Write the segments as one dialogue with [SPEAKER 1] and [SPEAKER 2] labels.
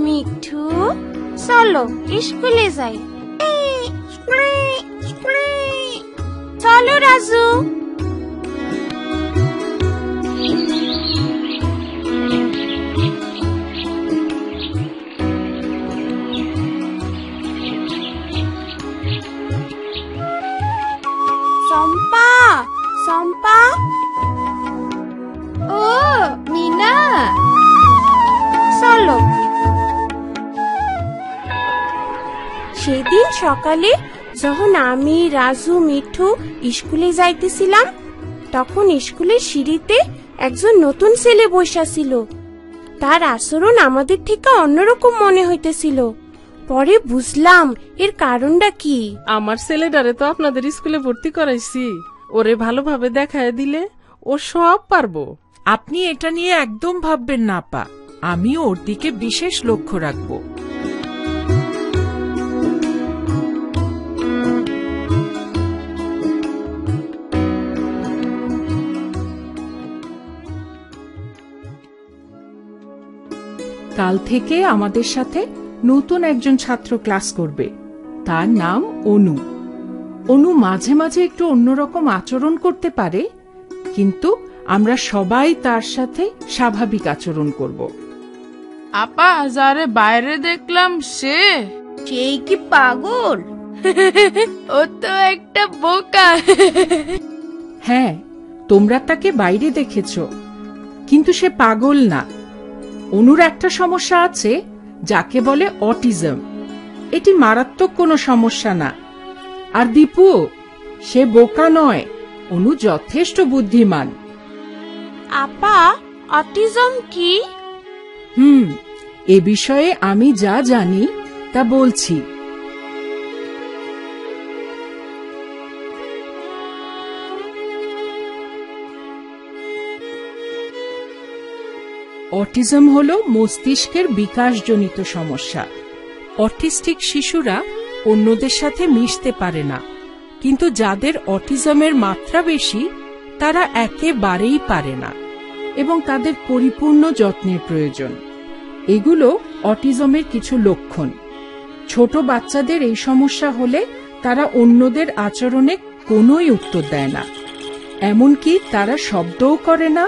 [SPEAKER 1] মিঠু, চলো স্কুলে যাই। চলো রাজু। চম্পা, চম্পা।
[SPEAKER 2] ও মিনা,
[SPEAKER 1] চলো। সেদিন সকালে যখন আমি, রাজু, মিঠু স্কুলে যাইতেছিলাম, তখন স্কুলের সিঁড়িতে একজন নতুন ছেলে বসা ছিল। তার আচরণ আমাদের থেকে অন্যরকম মনে হইতেছিল। পরে বুঝলাম এর কারণটা কি।
[SPEAKER 3] আমার ছেলেটারে তো আপনাদের স্কুলে ভর্তি করাইছি, ওরে ভালোভাবে দেখায় দিলে ও সব পারবো।
[SPEAKER 4] আপনি এটা নিয়ে একদম ভাববেন না আপা, আমি ওর দিকে বিশেষ লক্ষ্য রাখবো। কাল থেকে আমাদের সাথে নতুন একজন ছাত্র ক্লাস করবে। তার নাম অনু। অনু মাঝে মাঝে একটু অন্যরকম আচরণ করতে পারে, কিন্তু আমরা সবাই তার সাথে স্বাভাবিক আচরণ করব।
[SPEAKER 2] আপা যারে বাইরে দেখলাম সেই কি পাগল? ও তো একটা বোকা।
[SPEAKER 4] হ্যাঁ, তোমরা তাকে বাইরে দেখেছ, কিন্তু সে পাগল না। অনুর একটা সমস্যা আছে যাকে বলে অটিজম। এটি মারাত্মক কোনো সমস্যা না। আর দীপু, সে বোকা নয়, অনু যথেষ্ট বুদ্ধিমান।
[SPEAKER 1] আপা, অটিজম কি?
[SPEAKER 4] এ বিষয়ে আমি যা জানি তা বলছি। অটিজম হল মস্তিষ্কের বিকাশজনিত সমস্যা। অটিস্টিক শিশুরা অন্যদের সাথে মিশতে পারে না, কিন্তু যাদের অটিজমের মাত্রা বেশি তারা একেবারেই পারে না এবং তাদের পরিপূর্ণ যত্নের প্রয়োজন। এগুলো অটিজমের কিছু লক্ষণ। ছোট বাচ্চাদের এই সমস্যা হলে তারা অন্যদের আচরণে কোনোই উত্তর দেয় না, এমনকি তারা শব্দও করে না,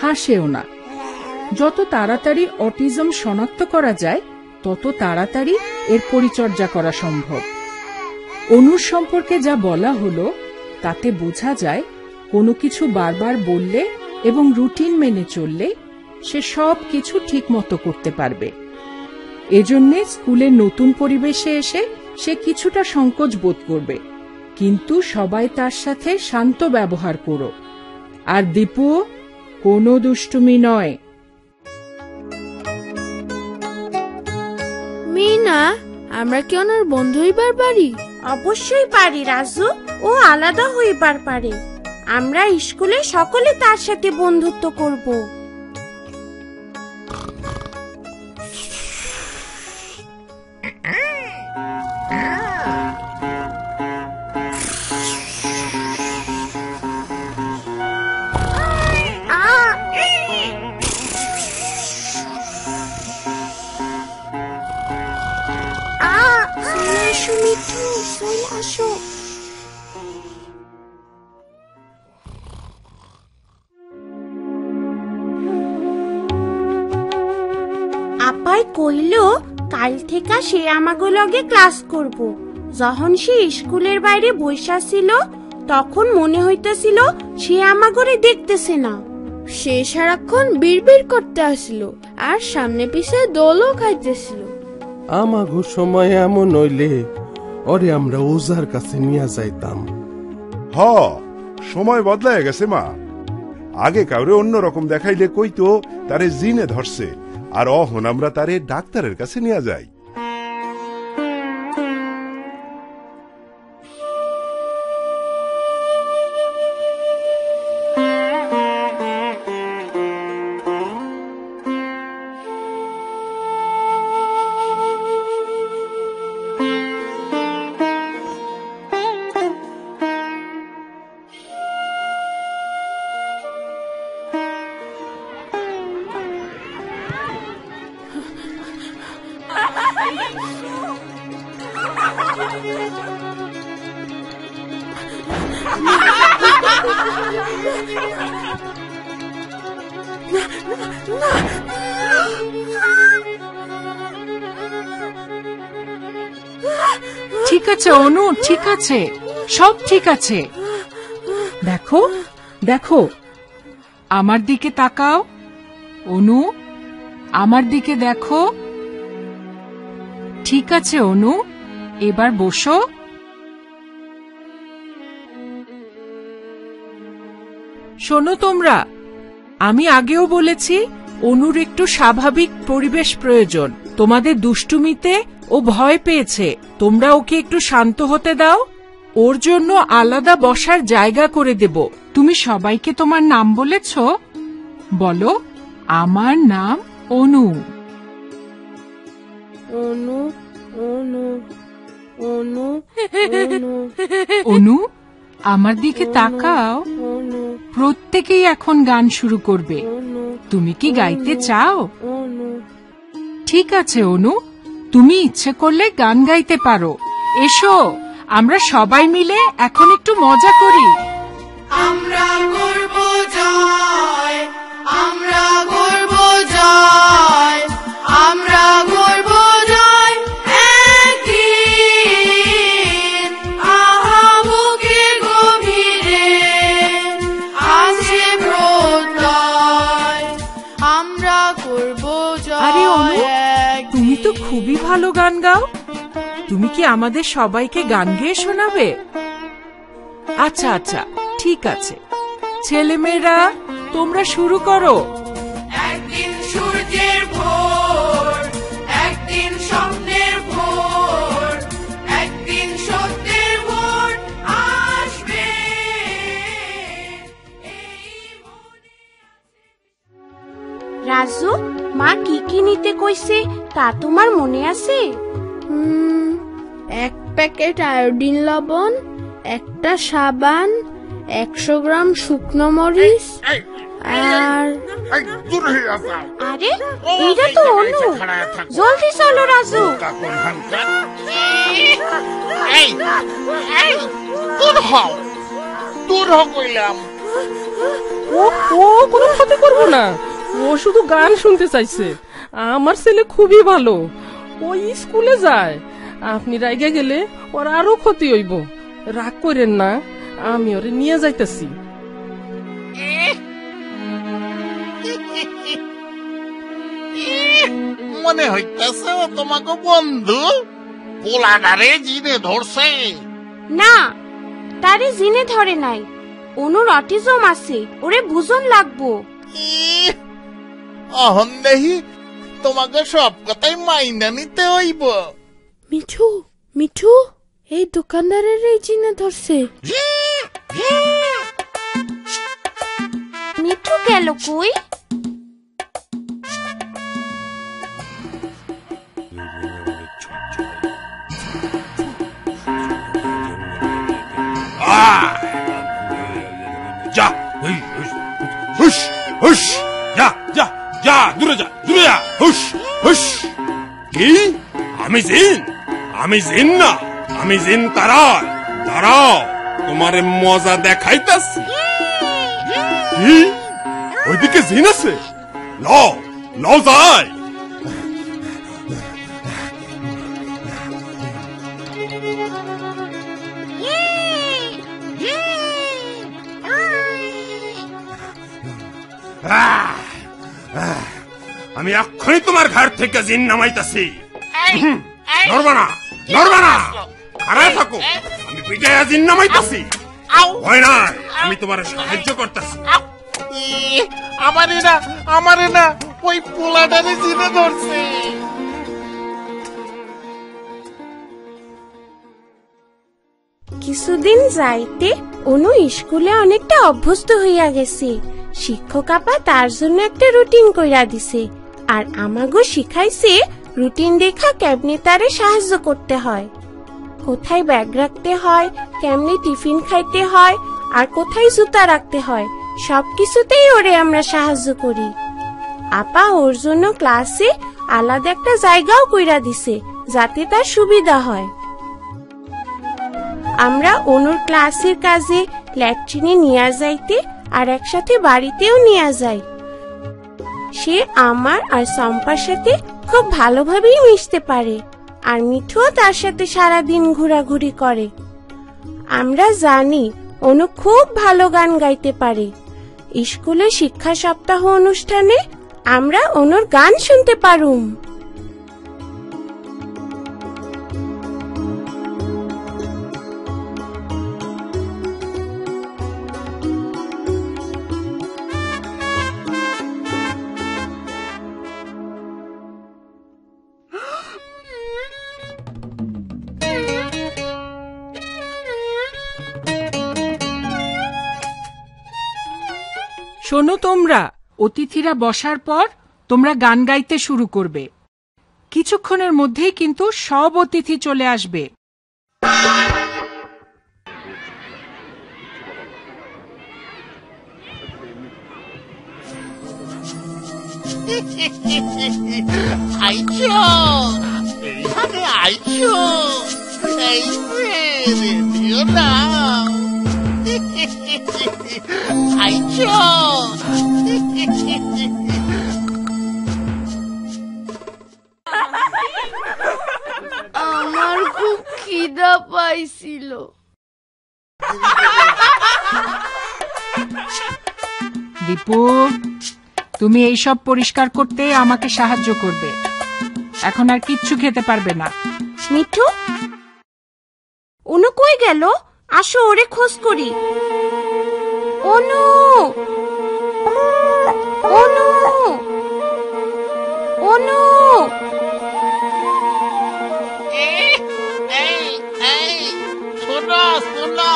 [SPEAKER 4] হাসেও না। যত তাড়াতাড়ি অটিজম শনাক্ত করা যায় তত তাড়াতাড়ি এর পরিচর্যা করা সম্ভব। অনুর সম্পর্কে যা বলা হলো তাতে বোঝা যায় কোনো কিছু বারবার বললে এবং রুটিন মেনে চললে সে সব কিছু ঠিক মতো করতে পারবে। এজন্যে স্কুলের নতুন পরিবেশে এসে সে কিছুটা সংকোচ বোধ করবে, কিন্তু সবাই তার সাথে শান্ত ব্যবহার করো। আর দীপু, কোনো দুষ্টুমি নয়।
[SPEAKER 2] মিনা, আমরা কি ওনার বন্ধু হইবার পারি?
[SPEAKER 1] অবশ্যই পারি রাজু, ও আলাদা হইবার পারে। আমরা স্কুলে সকলে তার সাথে বন্ধুত্ব করব। আপাই কইল কাল থেকে সে আমাগো লগে ক্লাস করব। যখন সে স্কুলের বাইরে বইসা ছিল তখন মনে হইতেছিল সে আমাগরে দেখতেছে না।
[SPEAKER 2] সে সারাক্ষণ বিড়বিড় করতে আসলো আর সামনে পিছে দোলও খাইতেছিল।
[SPEAKER 5] আমাগো সময় এমন হইলে ওরে আমরা ওজার কাছে নিয়ে যাইতাম।
[SPEAKER 6] হ, সময় বদলায় গেছে মা। আগে কাউরে অন্যরকম দেখাইলে কইতো তারে জিনে ধরছে, আর অহন আমরা তারে ডাক্তারের কাছে নিয়ে যাই।
[SPEAKER 4] ঠিক আছে অনু, ঠিক আছে, সব ঠিক আছে। দেখো দেখো, আমার দিকে তাকাও। অনু, আমার দিকে দেখো। ঠিক আছে অনু, এবার বসো। শোনো তোমরা, আমি আগেও বলেছি অনুর একটু স্বাভাবিক পরিবেশ প্রয়োজন। তোমাদের দুষ্টুমিতে ও ভয় পেয়েছে, তোমরা ওকে একটু শান্ত হতে দাও। ওর জন্য আলাদা বসার জায়গা করে দেব। তুমি সবাইকে তোমার নাম বলেছ? বলো, আমার নাম অনু।
[SPEAKER 1] অনু অনু অনু অনু
[SPEAKER 4] অনু, আমার দিকে তাকাও।
[SPEAKER 1] অনু
[SPEAKER 4] প্রত্যেকেই এখন গান শুরু করবে।
[SPEAKER 1] অনু
[SPEAKER 4] তুমি কি গাইতে চাও?
[SPEAKER 1] অনু।
[SPEAKER 4] ঠিক আছে অনু, তুমি ইচ্ছে করলে গান গাইতে পারো। এসো, আমরা সবাই মিলে এখন একটু মজা করি।
[SPEAKER 7] আমরা করব জয়, আমরা করব জয়, আমরা করব জয় একদিন। আহা বুকে গভীরে আছে প্রত্যয়, আমরা করব
[SPEAKER 4] আরে অনু,
[SPEAKER 7] জয় একদিন।
[SPEAKER 4] তুমি তো খুবই ভালো গান গাও। তুমি কি আমাদের সবাইকে গান গেয়ে শোনাবে? আচ্ছা আচ্ছা, ঠিক আছে। ছেলেমেয়েরা, তোমরা শুরু করো।
[SPEAKER 7] একদিন সূর্যের ভোর, একদিন স্বপ্নের ভোর, একদিন সত্যের ভোর আসবে।
[SPEAKER 1] রাজু, মা কি কি নিতে কইছে তা তোমার মনে আছে?
[SPEAKER 2] 1 প্যাকেট আয়োডিন লবণ, একটা সাবান, 100 গ্রাম শুকনো মরিচ, আর
[SPEAKER 1] আরে এটা তো অনু। জলদি চলো রাজু।
[SPEAKER 3] ও ও কোনো ক্ষতি করবো না, ও শুধু গান শুনতে চাইছে। আমার ছেলে খুবই ভালো, ওই স্কুলে যায়। আপনি রাইগে গেলে ওর আরো ক্ষতি হইব। রাগ করেন না, আমি ওরে নিয়ে যাইতেছি।
[SPEAKER 8] মনে হইতেছে ও তোমাকে বন্ধু পোলাডারে জিনে ধরছে।
[SPEAKER 1] না, তারে জিনে ধরে নাই। অনুর অটিজম আছে, ওরে বুঝন লাগবো।
[SPEAKER 8] অহন দেহি তোমাকে সব কথাই মাইনা নিতে হইব।
[SPEAKER 2] মিঠু, মিঠু, এই দোকানদারের এই জিনে ধরছে।
[SPEAKER 1] মিঠু গেল কই?
[SPEAKER 5] যা, হুশ হুশ, যা যা যা, দূরে যা, দূরে যা, হুশ হুশ। কি? আমি জিন? আমি জিন না, আমি জিন তারার। দাঁড়াও, তোমারে মজা দেখাইতাছি। কি? ওইদিকে জিন আছে? লও লও যাই। আমি এক্ষুনি তোমার ঘর থেকে জিন নামাইতাছি। নড়বা না, নড়বা না, খাড়ায় থাকো। আমি পিটাইয়া জিন নামাইতাছি। ভয় নাই, আমি তোমার সাহায্য করতেছি।
[SPEAKER 8] আমারে না, ওই পোলাডারে জিনে ধরছে।
[SPEAKER 1] কিছুদিন যাইতে অনু স্কুলে অনেকটা অভ্যস্ত হইয়া গেছে। শিক্ষক আপা তার জন্য একটা রুটিন কইরা দিছে, আর আমাগো শিখাইছে রুটিন দেখা কেমনে তারে সাহায্য করতে হয়। কোথায় ব্যাগ রাখতে হয়, কেমনে টিফিন খাইতে হয়, আর কোথায় জুতা রাখতে হয়, সবকিছুতেই ওরে আমরা সাহায্য করি। আপা ওর জন্য ক্লাসে আলাদা একটা জায়গাও কইরা দিছে, যাতে তার সুবিধা হয়। আমরা অনুর ক্লাসের কাজে ল্যাট্রিনে নিয়ে যাইতে আর একসাথে বাড়িতেও নিয়ে যাই। সে আমার আর সম্পার সাথে খুব ভালোভাবেই মিশতে পারে, আর মিঠুও তার সাথে সারাদিন ঘোরাঘুরি করে। আমরা জানি অনু খুব ভালো গান গাইতে পারে। স্কুলে শিক্ষা সপ্তাহ অনুষ্ঠানে আমরা অনুর গান শুনতে পারুম।
[SPEAKER 4] শোনো, তোমরা অতিথিরা বসার পর তোমরা গান গাইতে শুরু করবে। কিছুক্ষণের মধ্যেই কিন্তু সব অতিথি চলে আসবে।
[SPEAKER 8] আইছো এইখানে আইছো, এই রেডিও নাও আইছো।
[SPEAKER 2] আমার খুব খিদা পাইছিল।
[SPEAKER 4] দীপু, তুমি এইসব পরিষ্কার করতে আমাকে সাহায্য করবে। এখন আর কিচ্ছু খেতে পারবে না।
[SPEAKER 1] মিঠু, অনু কই গেল? আসো ওরে খোঁজ করি। অনু, অনু, অনু।
[SPEAKER 8] শোনো শোনো,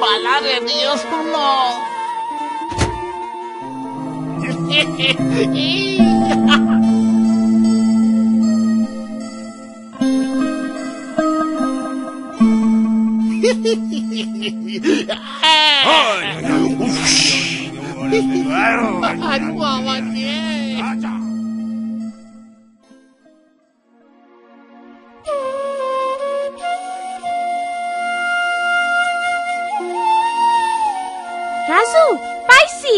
[SPEAKER 8] পালা রেডিও শোনো।
[SPEAKER 1] রাজু, পাইছি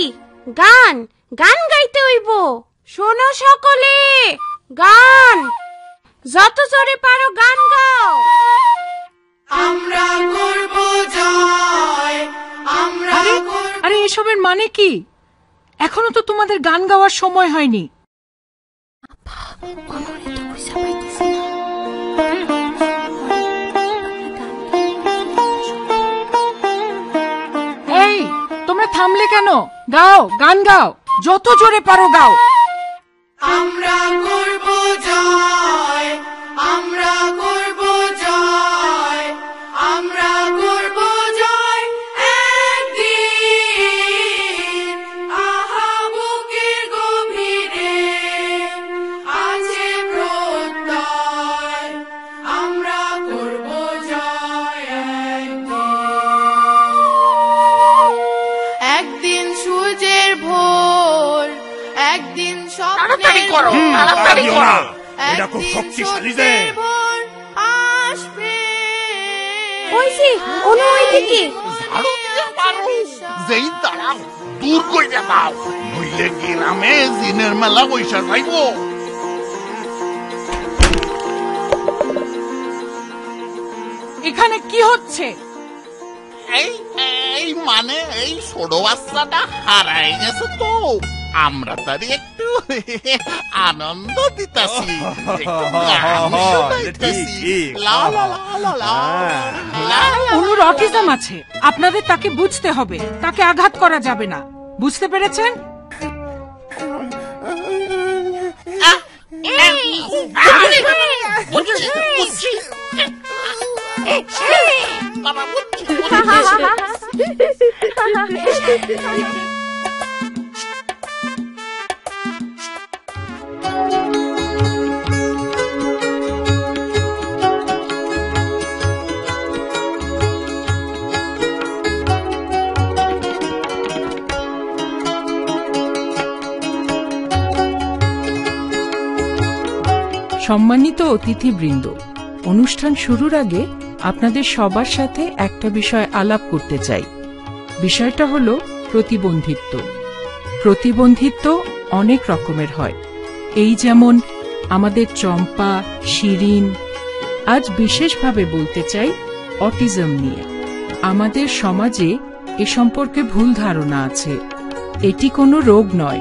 [SPEAKER 1] গান। গান গাইতে হইব। শোনো সকলে, গান যত জোরে পারো গান গাও।
[SPEAKER 7] আমরা করব জয়, আমরা
[SPEAKER 4] আরে এসবের মানে কি? এখনো তো তোমাদের গান গাওয়ার সময় হয়নি। এই, তোমরা থামলে কেন? গাও, গান গাও, যত জোরে পারো গাও।
[SPEAKER 7] আমরা করব জয়, আমরা করব জয়, আমরা করব জয় একদিন। আহা বুকের গভীরে আছে প্রত্যয়, আমরা করব জয় একদিন। একদিন সূর্যের ভোর, একদিন
[SPEAKER 8] তাড়াতাড়ি করো, তাড়াতাড়ি করো।
[SPEAKER 5] এটা খুব শক্তিশালী যে।
[SPEAKER 7] আসবে
[SPEAKER 1] ওই যে অনু, ওই দিকে।
[SPEAKER 8] ঝাড়ু দিয়ে মারো, যেই দাঁড়াও দূর কইরা দাও, নইলে গ্রামে জিনের মেলা বৈশা যাইব।
[SPEAKER 4] এখানে কি হচ্ছে?
[SPEAKER 8] এই এই মানে এই ছোট বাচ্চাটা হারাই গেছে তো, আমরা তারই একটু আনন্দ দিতাছি, একটু গান শোনাইতাছি। লা লা লা লা লা লা লা।
[SPEAKER 4] অনুর অটিজম আছে, আপনাদের তাকে বুঝতে হবে। তাকে আঘাত করা যাবে না, বুঝতে পেরেছেন?
[SPEAKER 8] বুঝছি, বুঝছি। বাবা, বুঝছি, বুঝছি।
[SPEAKER 4] সম্মানিত অতিথিবৃন্দ, অনুষ্ঠান শুরুর আগে আপনাদের সবার সাথে একটা বিষয় আলাপ করতে চাই। বিষয়টা হলো প্রতিবন্ধিত্ব। প্রতিবন্ধিত্ব অনেক রকমের হয়। এই যেমন আমাদের চম্পা, শিরিন। আজ বিশেষভাবে বলতে চাই অটিজম নিয়ে। আমাদের সমাজে এ সম্পর্কে ভুল ধারণা আছে। এটি কোনো রোগ নয়।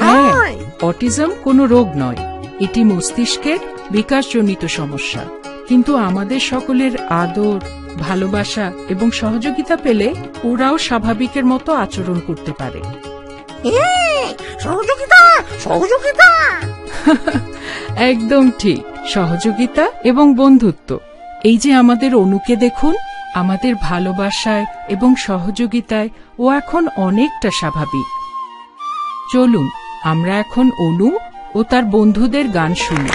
[SPEAKER 4] হ্যাঁ, অটিজম কোনো রোগ নয়, এটি মস্তিষ্কের বিকাশজনিত সমস্যা। কিন্তু আমাদের সকলের আদর, ভালোবাসা এবং সহযোগিতা পেলে ওরাও স্বাভাবিকের মতো আচরণ করতে পারে। একদম ঠিক, সহযোগিতা এবং বন্ধুত্ব। এই যে আমাদের অনুকে দেখুন, আমাদের ভালোবাসায় এবং সহযোগিতায় ও এখন অনেকটা স্বাভাবিক। চলুন আমরা এখন অনু ও তার বন্ধুদের গান শুনি।